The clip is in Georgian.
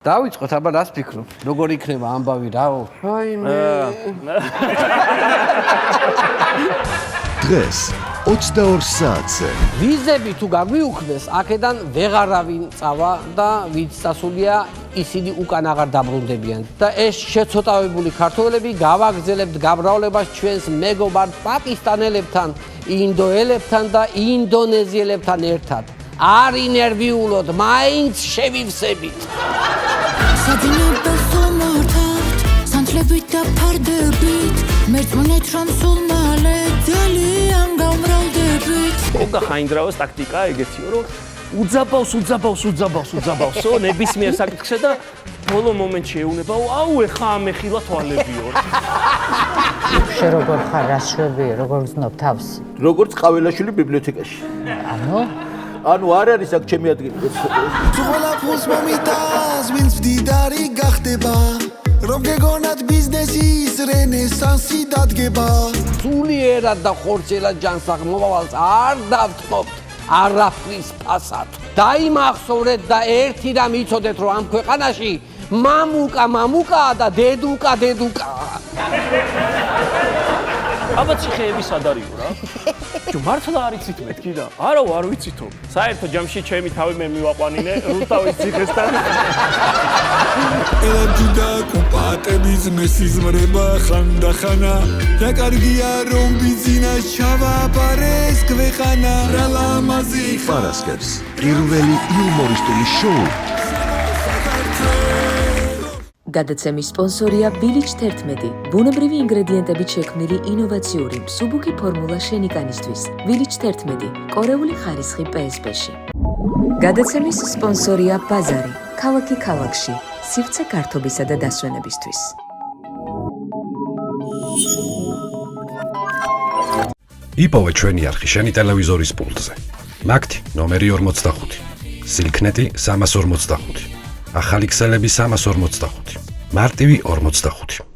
დავიწყოთ, აბა რას ფიქრობ? როგორ იქნება ამბავი რაო? რაიმე. დღეს 22 საათზე ვიზები თუ გაგვიუხდეს, აქედან ვეღარავინ წავა და ვინც წასულია, ისინი უკან აღარ დაბრუნდებიან. და ეს შეცოტავებული ქართველები გავაგრძელებთ გამრავლებას ჩვენს მეგობარ პაკისტანელებთან, ინდოელებთან და ინდონეზიელებთან ერთად. არ ინერვიულოთ, მაინც შევივსებით. საძინებელს უმართავთ, სანთლებით და ფარდებით, მერწმუნეთ რომ სულ მალე ძალიან გამრავლდებით. ოგა ხაინდრავას ტაქტიკა ეგეთიო, რომ უძაბავსო ნებისმიერ საკითხზე და ბოლო მომენტში ეუნებაო, აუ ეხა ამეხილა თვალებიო. შე როგორ ხარ, რა შვებია, როგორ ვზნობ თავს? როგორც ყაველაშვილი ბიბლიოთეკაში. ანუ არ არის აქ ჩემი ადგილი. თუ ყველაფერს მომიტანს, ვინც მდიდარი გახდება, რომ გეგონათ ბიზნესის რენესანსი დადგება. სულიერად და ხორცელად ჯანსაღ მომავალს არ დავთმობთ არაფრის ფასად. დაიმახსოვრეთ და ერთი რამ იცოდეთ, რომ ამ ქვეყანაში მამუკაა და დედუკაა. აბა ციხეები სად არისო რა? მართლა არ იცით მეთქი და? არა, არ ვიცითო. საერთო ჯამში ჩემი თავი მე მივაყვანინე რუსთავის ციხესთან. ელარჯუდა კუპატების მესიზმრება ხანდახანა და კარგია რომ ბიზინა ჩავაბარეს ქვეყანა რა ლამაზი პარასკევს პირველი იუმორისტული შოუ გადაცემის სპონსორია Village 11. ბუნებრივი ინგრედიენტებით შექმნილი ინოვაციური მსუბუქი ფორმულა შენიკანისთვის. Village 11. კორეული ხარისხი PSP-ში. გადაცემის სპონსორია ბაზარი. ქალაქი ქალაქში. სივრცე გართობისა და დასვენებისთვის. იპოვე ჩვენი არხი შენი ტელევიზორის პულტზე. მაგთი ნომერი 45. სილქნეტი 345. ახალი ქსელები 345. მარტივი 45.